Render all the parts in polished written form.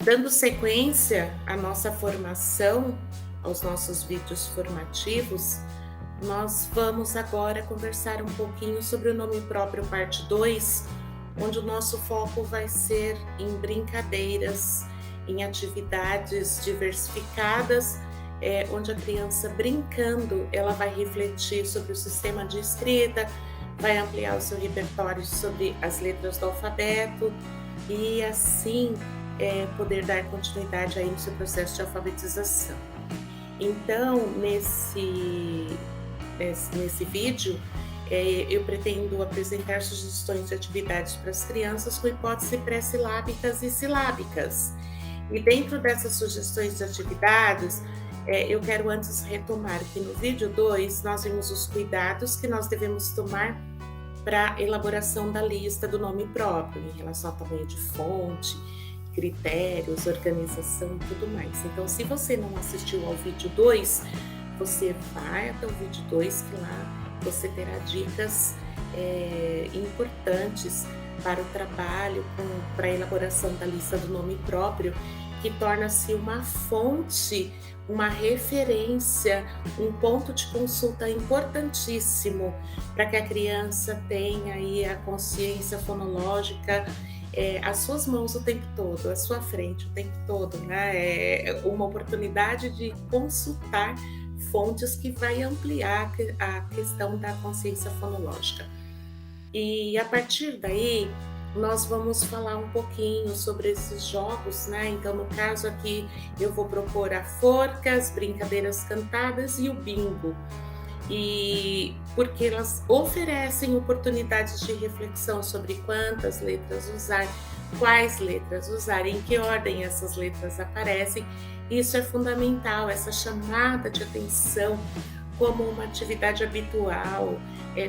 Dando sequência à nossa formação, aos nossos vídeos formativos, nós vamos agora conversar um pouquinho sobre o nome próprio, parte 2, onde o nosso foco vai ser em brincadeiras, em atividades diversificadas, onde a criança brincando, ela vai refletir sobre o sistema de escrita, vai ampliar o seu repertório sobre as letras do alfabeto e assim poder dar continuidade aí no seu processo de alfabetização. Então, nesse vídeo, eu pretendo apresentar sugestões de atividades para as crianças com hipótese pré-silábicas e silábicas. E dentro dessas sugestões de atividades, eu quero antes retomar que no vídeo 2 nós vimos os cuidados que nós devemos tomar para a elaboração da lista do nome próprio, em relação ao tamanho de fonte, critérios, organização e tudo mais. Então, se você não assistiu ao vídeo 2, você vai até o vídeo 2, que lá você terá dicas importantes para o trabalho, para a elaboração da lista do nome próprio, que torna-se uma fonte, uma referência, um ponto de consulta importantíssimo para que a criança tenha aí a consciência fonológica às suas mãos o tempo todo, à sua frente o tempo todo, né? É uma oportunidade de consultar fontes que vai ampliar a questão da consciência fonológica. E a partir daí, nós vamos falar um pouquinho sobre esses jogos, né? Então, no caso aqui, eu vou propor a forca, as brincadeiras cantadas e o bingo. E porque elas oferecem oportunidades de reflexão sobre quantas letras usar, quais letras usar, em que ordem essas letras aparecem. Isso é fundamental, essa chamada de atenção como uma atividade habitual,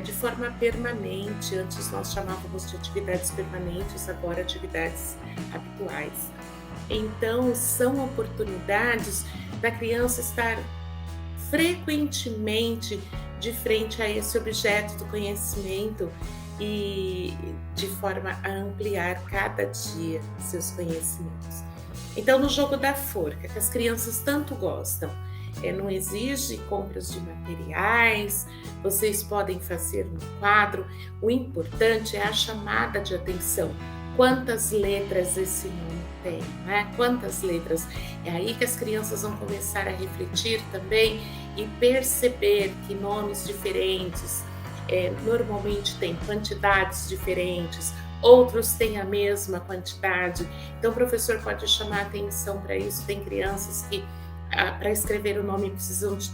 de forma permanente. Antes nós chamávamos de atividades permanentes, agora atividades habituais. Então, são oportunidades da criança estar frequentemente de frente a esse objeto do conhecimento e de forma a ampliar cada dia seus conhecimentos. Então, no jogo da forca, que as crianças tanto gostam, não exige compras de materiais, vocês podem fazer no quadro, o importante é a chamada de atenção. Quantas letras esse nome tem, né? Quantas letras? É aí que as crianças vão começar a refletir também e perceber que nomes diferentes normalmente têm quantidades diferentes, outros têm a mesma quantidade. Então o professor pode chamar atenção para isso. Tem crianças que para escrever o nome precisam de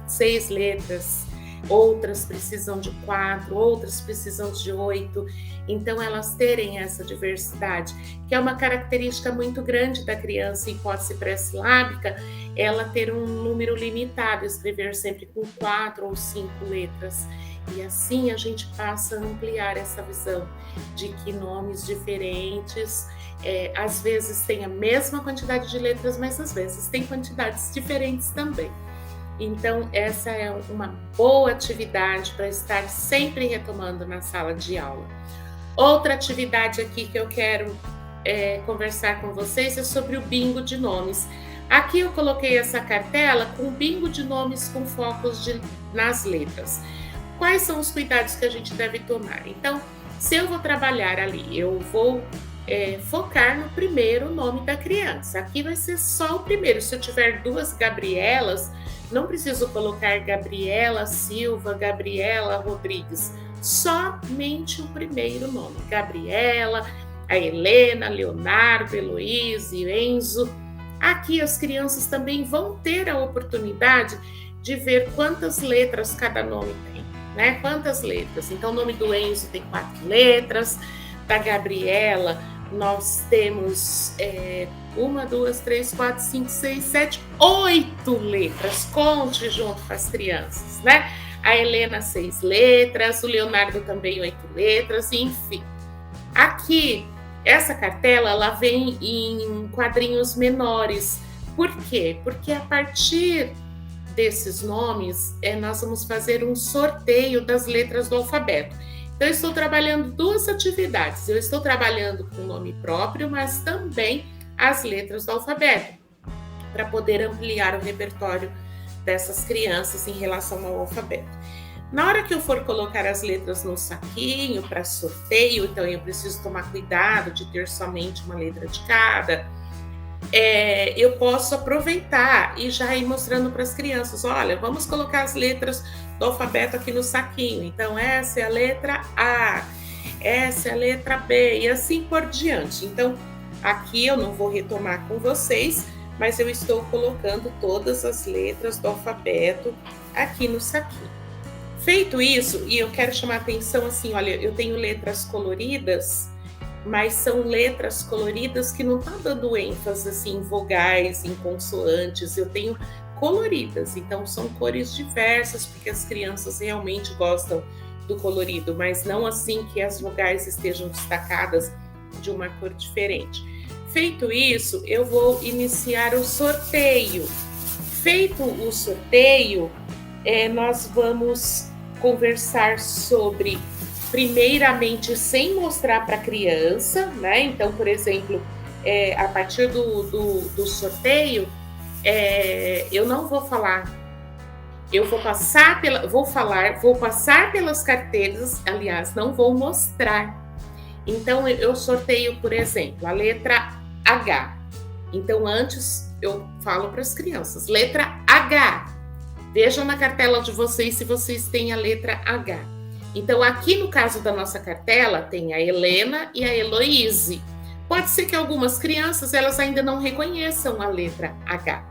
6 letras, outras precisam de 4, outras precisam de 8. Então, elas terem essa diversidade, que é uma característica muito grande da criança em hipótese pré-silábica, ela ter um número limitado, escrever sempre com 4 ou 5 letras. E assim a gente passa a ampliar essa visão de que nomes diferentes às vezes têm a mesma quantidade de letras, mas às vezes têm quantidades diferentes também. Então, essa é uma boa atividade para estar sempre retomando na sala de aula. Outra atividade aqui que eu quero conversar com vocês é sobre o bingo de nomes. Aqui eu coloquei essa cartela com bingo de nomes com focos nas letras. Quais são os cuidados que a gente deve tomar? Então, se eu vou trabalhar ali, eu vou focar no primeiro nome da criança. Aqui vai ser só o primeiro. Se eu tiver 2 Gabrielas, não preciso colocar Gabriela Silva, Gabriela Rodrigues. Somente o primeiro nome. Gabriela, a Helena, Leonardo, Heloíse, Enzo. Aqui as crianças também vão ter a oportunidade de ver quantas letras cada nome tem, né? Quantas letras. Então, o nome do Enzo tem 4 letras, da Gabriela nós temos 1, 2, 3, 4, 5, 6, 7, 8 letras. Conte junto com as crianças, né? A Helena 6 letras, o Leonardo também 8 letras, enfim. Aqui, essa cartela, ela vem em quadrinhos menores. Por quê? Porque a partir desses nomes, nós vamos fazer um sorteio das letras do alfabeto. Então, eu estou trabalhando 2 atividades. Eu estou trabalhando com o nome próprio, mas também as letras do alfabeto, para poder ampliar o repertório dessas crianças em relação ao alfabeto. Na hora que eu for colocar as letras no saquinho para sorteio, então eu preciso tomar cuidado de ter somente uma letra de cada. Eu posso aproveitar e já ir mostrando para as crianças, olha, vamos colocar as letras do alfabeto aqui no saquinho. Então essa é a letra A, essa é a letra B e assim por diante. Então aqui eu não vou retomar com vocês, mas eu estou colocando todas as letras do alfabeto aqui no saquinho. Feito isso, e eu quero chamar a atenção assim, olha, eu tenho letras coloridas, mas são letras coloridas que não tá dando ênfase assim, em vogais, em consoantes, eu tenho coloridas, então são cores diversas, porque as crianças realmente gostam do colorido, mas não assim que as vogais estejam destacadas de uma cor diferente. Feito isso, eu vou iniciar o sorteio. Feito o sorteio, nós vamos conversar sobre, primeiramente, sem mostrar para a criança, né? Então, por exemplo, a partir do sorteio, eu não vou falar, eu vou passar vou passar pelas carteiras, aliás, não vou mostrar. Então, eu sorteio, por exemplo, a letra H. Então, antes eu falo para as crianças, letra H. Vejam na cartela de vocês se vocês têm a letra H. Então, aqui no caso da nossa cartela, tem a Helena e a Heloíse. Pode ser que algumas crianças, elas ainda não reconheçam a letra H.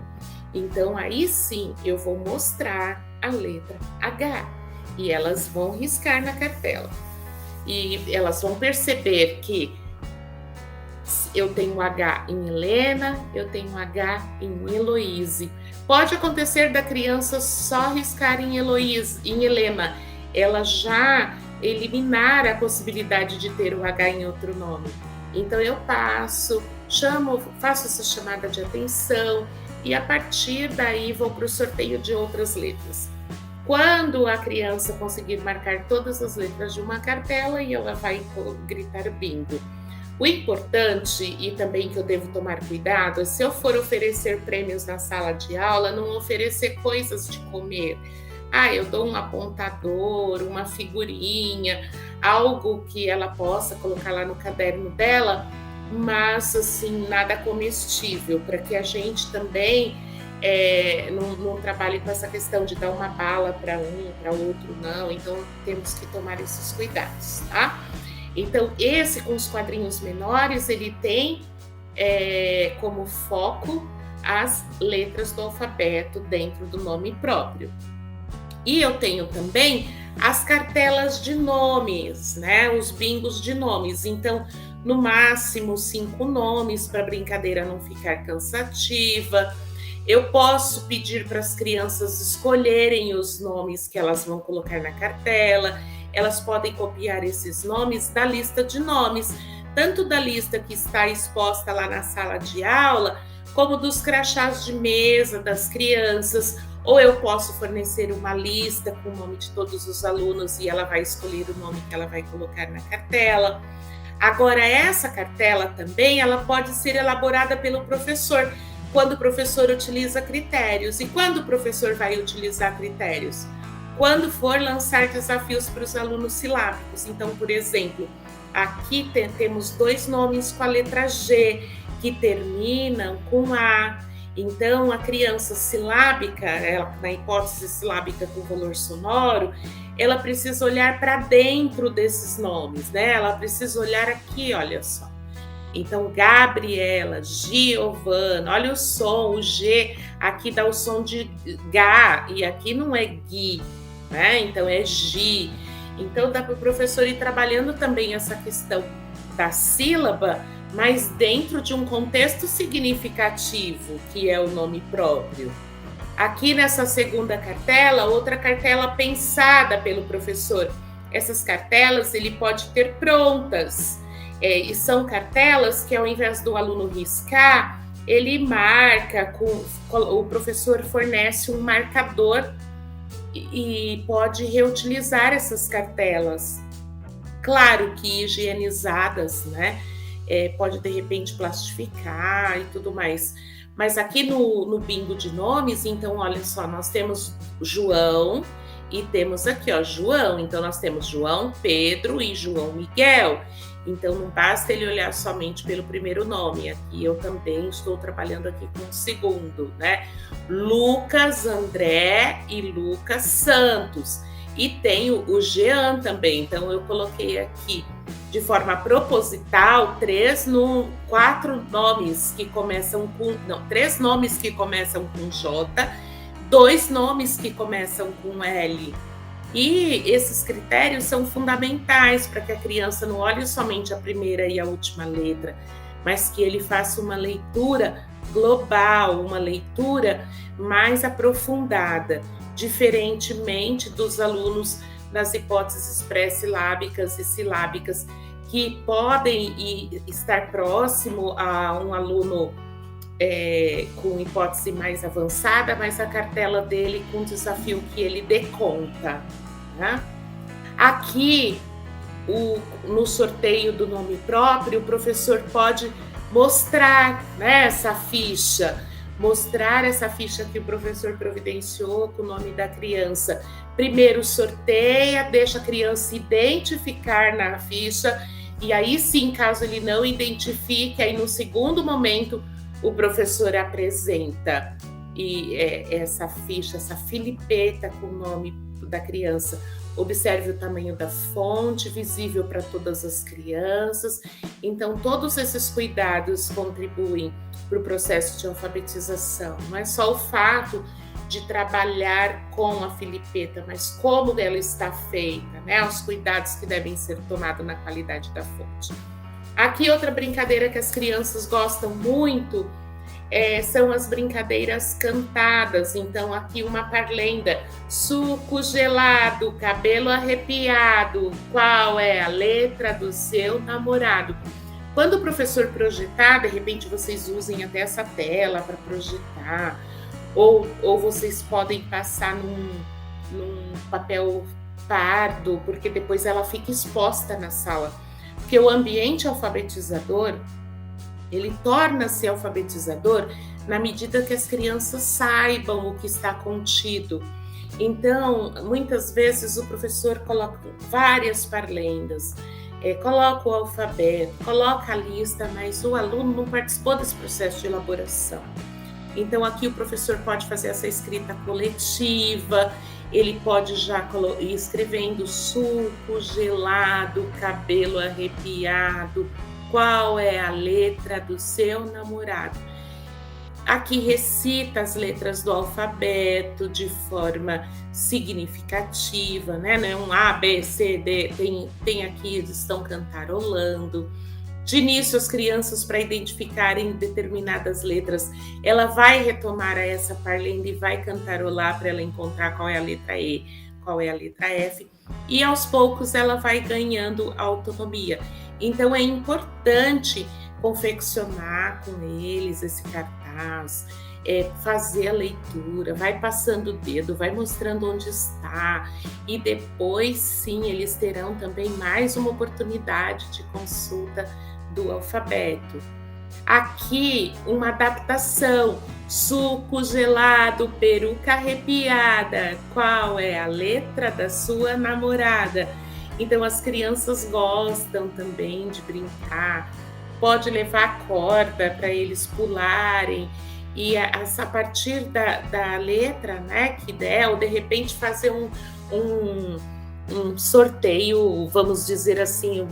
Então, aí sim, eu vou mostrar a letra H. E elas vão riscar na cartela. E elas vão perceber que eu tenho H em Helena, eu tenho H em Heloíse. Pode acontecer da criança só riscar em Heloíse, em Helena, ela já eliminar a possibilidade de ter o H em outro nome. Então eu faço essa chamada de atenção e a partir daí vou para o sorteio de outras letras. Quando a criança conseguir marcar todas as letras de uma cartela, e ela vai gritar bingo. O importante, e também que eu devo tomar cuidado, é se eu for oferecer prêmios na sala de aula, não oferecer coisas de comer. Eu dou um apontador, uma figurinha, algo que ela possa colocar lá no caderno dela, mas assim, nada comestível, para que a gente também não trabalhe com essa questão de dar uma bala para um, para outro não. Então, temos que tomar esses cuidados, tá? Então, esse com os quadrinhos menores, ele tem como foco as letras do alfabeto dentro do nome próprio. E eu tenho também as cartelas de nomes, né? Os bingos de nomes. Então, no máximo 5 nomes, para a brincadeira não ficar cansativa. Eu posso pedir para as crianças escolherem os nomes que elas vão colocar na cartela. Elas podem copiar esses nomes da lista de nomes, tanto da lista que está exposta lá na sala de aula, como dos crachás de mesa das crianças, ou eu posso fornecer uma lista com o nome de todos os alunos e ela vai escolher o nome que ela vai colocar na cartela. Agora, essa cartela também, ela pode ser elaborada pelo professor, quando o professor utiliza critérios. E quando o professor vai utilizar critérios? Quando for lançar desafios para os alunos silábicos. Então, por exemplo, aqui temos 2 nomes com a letra G, que terminam com A. Então, a criança silábica, ela, na hipótese silábica com valor sonoro, ela precisa olhar para dentro desses nomes, né? Ela precisa olhar aqui, olha só. Então, Gabriela, Giovana, olha o som, o G, aqui dá o som de Gá, e aqui não é Gui, né? Então, é Gi. Então, dá para o professor ir trabalhando também essa questão da sílaba, mas dentro de um contexto significativo, que é o nome próprio. Aqui nessa segunda cartela, outra cartela pensada pelo professor. Essas cartelas ele pode ter prontas, e são cartelas que ao invés do aluno riscar, ele marca, o professor fornece um marcador e pode reutilizar essas cartelas. Claro que higienizadas, né? pode de repente plastificar e tudo mais. Mas aqui no bingo de nomes, então olha só, nós temos João e temos aqui, ó, João. Então nós temos João Pedro e João Miguel. Então não basta ele olhar somente pelo primeiro nome. Aqui eu também estou trabalhando aqui com o segundo, né? Lucas André e Lucas Santos. E tem o Jean também. Então eu coloquei aqui de forma proposital quatro nomes que começam com, não, 3 nomes que começam com J, 2 nomes que começam com L. E esses critérios são fundamentais para que a criança não olhe somente a primeira e a última letra, mas que ele faça uma leitura global, uma leitura mais aprofundada, diferentemente dos alunos nas hipóteses pré-silábicas e silábicas, que podem estar próximo a um aluno com hipótese mais avançada, mas a cartela dele com o desafio que ele dê conta. Né? Aqui, no sorteio do nome próprio, o professor pode mostrar, né, essa ficha que o professor providenciou com o nome da criança. Primeiro sorteia, deixa a criança identificar na ficha, e aí sim, caso ele não identifique, aí no segundo momento o professor apresenta essa ficha, essa filipeta com o nome da criança. Observe o tamanho da fonte, visível para todas as crianças. Então, todos esses cuidados contribuem para o processo de alfabetização. Não é só o fato de trabalhar com a filipeta, mas como ela está feita, né? Os cuidados que devem ser tomados na qualidade da fonte. Aqui outra brincadeira que as crianças gostam muito são as brincadeiras cantadas. Então aqui uma parlenda: suco gelado, cabelo arrepiado, qual é a letra do seu namorado? Quando o professor projetar, de repente vocês usem até essa tela para projetar, ou vocês podem passar num papel pardo, porque depois ela fica exposta na sala. Porque o ambiente alfabetizador, ele torna-se alfabetizador na medida que as crianças saibam o que está contido. Então, muitas vezes o professor coloca várias parlendas, coloca o alfabeto, coloca a lista, mas o aluno não participou desse processo de elaboração. Então, aqui o professor pode fazer essa escrita coletiva, ele pode já ir escrevendo suco gelado, cabelo arrepiado, qual é a letra do seu namorado? Aqui recita as letras do alfabeto de forma significativa, né? Não é um A, B, C, D, tem aqui, eles estão cantarolando. De início, as crianças, para identificarem determinadas letras, ela vai retomar a essa parlenda e vai cantarolar para ela encontrar qual é a letra E, qual é a letra F, e aos poucos ela vai ganhando autonomia. Então é importante confeccionar com eles esse cartaz, fazer a leitura, vai passando o dedo, vai mostrando onde está, e depois sim eles terão também mais uma oportunidade de consulta do alfabeto. Aqui uma adaptação: suco gelado, peruca arrepiada, qual é a letra da sua namorada? Então as crianças gostam também de brincar, pode levar corda para eles pularem, e a partir da letra, né, que der, ou de repente fazer um sorteio, vamos dizer assim,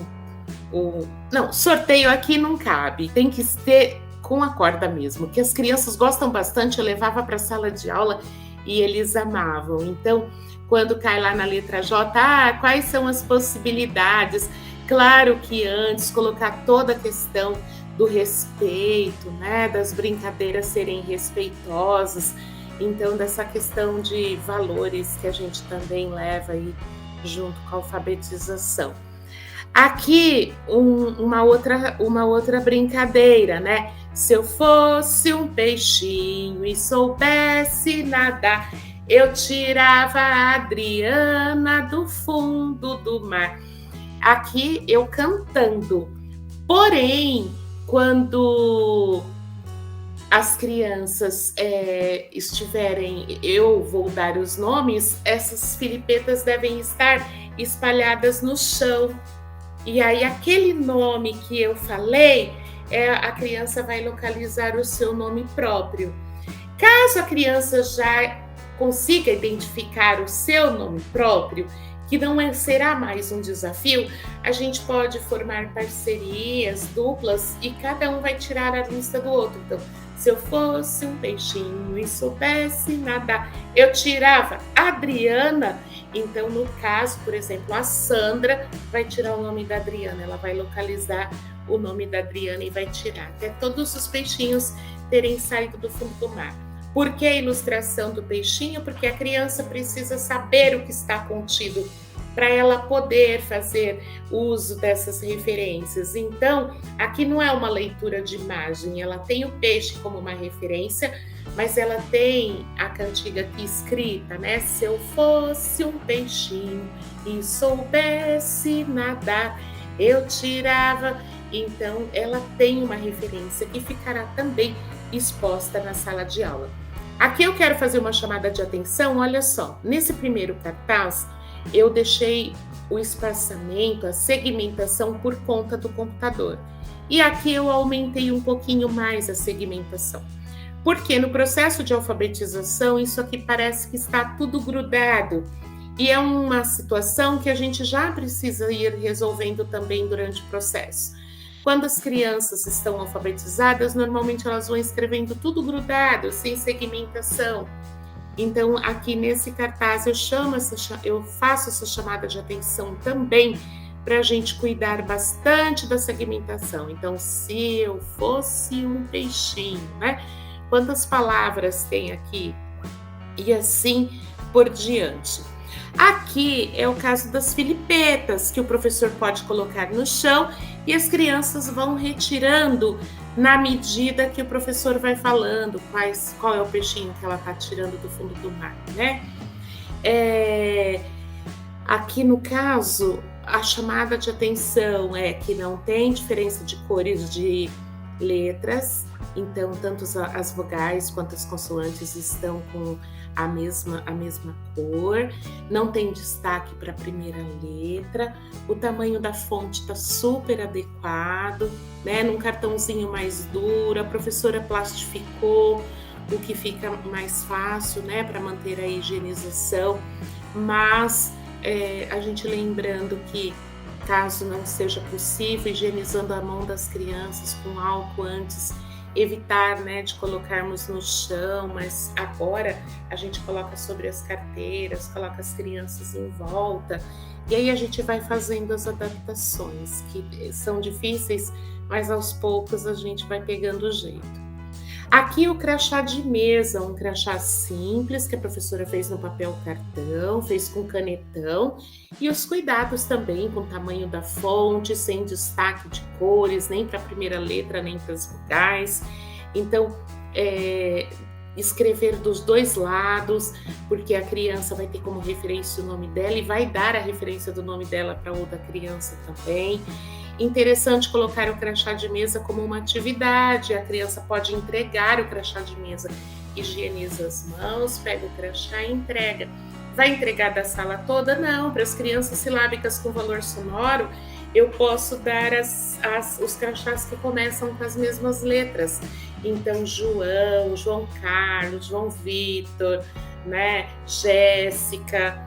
não, sorteio aqui não cabe, tem que ser com a corda mesmo, que as crianças gostam bastante. Eu levava para a sala de aula e eles amavam. Então, quando cai lá na letra J, quais são as possibilidades? Claro que antes colocar toda a questão do respeito, né, das brincadeiras serem respeitosas, então dessa questão de valores que a gente também leva aí junto com a alfabetização. Aqui uma outra brincadeira, né? Se eu fosse um peixinho e soubesse nadar, eu tirava a Adriana do fundo do mar. Aqui eu cantando. Porém, quando as crianças estiverem, eu vou dar os nomes, essas filipetas devem estar espalhadas no chão. E aí, aquele nome que eu falei, a criança vai localizar o seu nome próprio. Caso a criança já consiga identificar o seu nome próprio, que não será mais um desafio, a gente pode formar parcerias duplas e cada um vai tirar a lista do outro. Então, se eu fosse um peixinho e soubesse nadar, eu tirava Adriana. Então, no caso, por exemplo, a Sandra vai tirar o nome da Adriana, ela vai localizar o nome da Adriana e vai tirar, até todos os peixinhos terem saído do fundo do mar. Por que a ilustração do peixinho? Porque a criança precisa saber o que está contido para ela poder fazer uso dessas referências. Então, aqui não é uma leitura de imagem, ela tem o peixe como uma referência, mas ela tem a cantiga aqui escrita, né? Se eu fosse um peixinho e soubesse nadar, eu tirava. Então, ela tem uma referência que ficará também exposta na sala de aula. Aqui eu quero fazer uma chamada de atenção, olha só, nesse primeiro cartaz eu deixei o espaçamento, a segmentação por conta do computador. E aqui eu aumentei um pouquinho mais a segmentação. Porque no processo de alfabetização isso aqui parece que está tudo grudado. E é uma situação que a gente já precisa ir resolvendo também durante o processo. Quando as crianças estão alfabetizadas, normalmente elas vão escrevendo tudo grudado, sem segmentação. Então, aqui nesse cartaz eu faço essa chamada de atenção também para a gente cuidar bastante da segmentação. Então, se eu fosse um peixinho, né? Quantas palavras tem aqui? E assim por diante. Aqui é o caso das filipetas, que o professor pode colocar no chão e as crianças vão retirando na medida que o professor vai falando qual é o peixinho que ela está tirando do fundo do mar, né? Aqui no caso, a chamada de atenção é que não tem diferença de cores de letras, então tanto as vogais quanto as consoantes estão com a mesma cor, não tem destaque para a primeira letra, o tamanho da fonte está super adequado, né? Num cartãozinho mais duro, a professora plastificou, o que fica mais fácil, né, para manter a higienização, mas a gente lembrando que caso não seja possível, higienizando a mão das crianças com álcool antes, evitar, né, de colocarmos no chão, mas agora a gente coloca sobre as carteiras, coloca as crianças em volta, e aí a gente vai fazendo as adaptações, que são difíceis, mas aos poucos a gente vai pegando o jeito. Aqui o crachá de mesa, um crachá simples que a professora fez no papel cartão, fez com canetão, e os cuidados também com o tamanho da fonte, sem destaque de cores, nem para a primeira letra, nem para as vogais. Então, escrever dos dois lados, porque a criança vai ter como referência o nome dela e vai dar a referência do nome dela para outra criança também. Interessante colocar o crachá de mesa como uma atividade, a criança pode entregar o crachá de mesa, higieniza as mãos, pega o crachá e entrega. Vai entregar da sala toda? Não, para as crianças silábicas com valor sonoro, eu posso dar os crachás que começam com as mesmas letras. Então, João, João Carlos, João Vitor, né, Jéssica,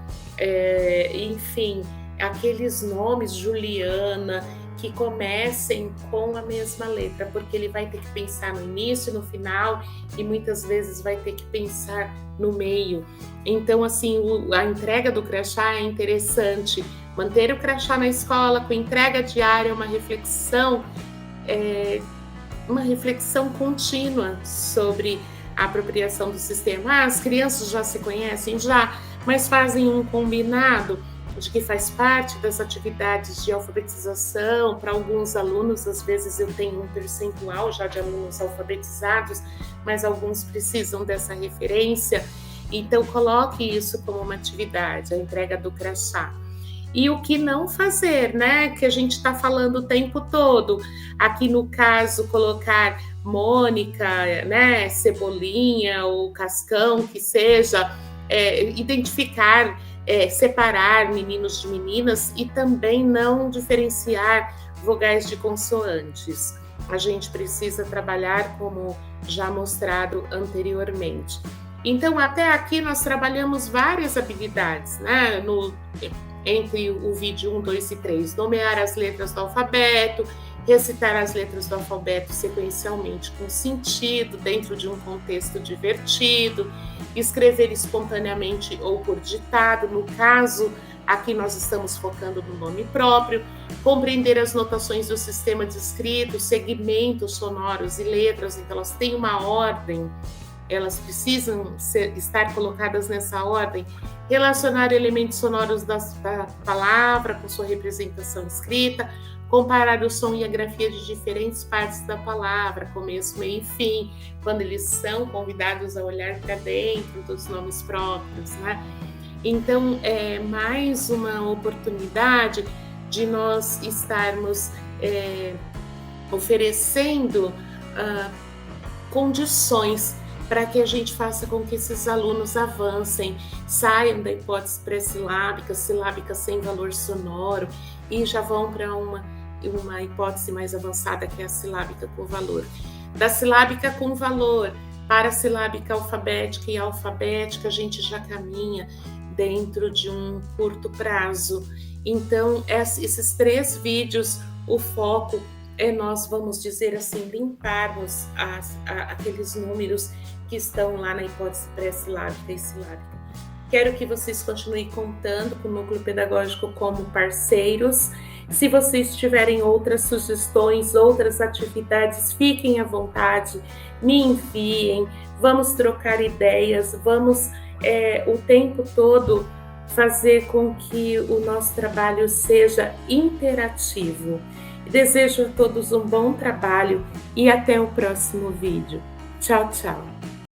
enfim, aqueles nomes, Juliana, que comecem com a mesma letra, porque ele vai ter que pensar no início, no final e muitas vezes vai ter que pensar no meio. Então, assim, a entrega do crachá é interessante. Manter o crachá na escola com entrega diária é uma reflexão contínua sobre a apropriação do sistema. As crianças já se conhecem, já, mas fazem um combinado de que faz parte das atividades de alfabetização. Para alguns alunos, às vezes eu tenho um percentual já de alunos alfabetizados, mas alguns precisam dessa referência, então coloque isso como uma atividade, a entrega do crachá. e o que não fazer, né? Que a gente está falando o tempo todo. Aqui no caso, colocar Mônica, né? Cebolinha ou Cascão, que seja, identificar, separar meninos de meninas e também não diferenciar vogais de consoantes. A gente precisa trabalhar como já mostrado anteriormente. Então, até aqui nós trabalhamos várias habilidades, né? Entre o vídeo 1, 2 e 3, nomear as letras do alfabeto, recitar as letras do alfabeto sequencialmente com sentido, dentro de um contexto divertido, escrever espontaneamente ou por ditado, no caso, aqui nós estamos focando no nome próprio, compreender as notações do sistema de escrito, segmentos sonoros e letras, então elas têm uma ordem, elas precisam estar colocadas nessa ordem, relacionar elementos sonoros da palavra com sua representação escrita, comparar o som e a grafia de diferentes partes da palavra, começo, meio e fim, quando eles são convidados a olhar para dentro dos nomes próprios, né? Então, é mais uma oportunidade de nós estarmos oferecendo condições para que a gente faça com que esses alunos avancem, saiam da hipótese pré-silábica, silábica sem valor sonoro, e já vão para uma hipótese mais avançada, que é a silábica com valor. Da silábica com valor para a silábica alfabética e alfabética, a gente já caminha dentro de um curto prazo. Então, esses 3 vídeos, o foco é nós, vamos dizer assim, limparmos aqueles números que estão lá na hipótese pré-silábica e silábica. Quero que vocês continuem contando com o Núcleo Pedagógico como parceiros. Se vocês tiverem outras sugestões, outras atividades, fiquem à vontade, me enviem, vamos trocar ideias, vamos o tempo todo fazer com que o nosso trabalho seja interativo. Desejo a todos um bom trabalho e até o próximo vídeo. Tchau, tchau!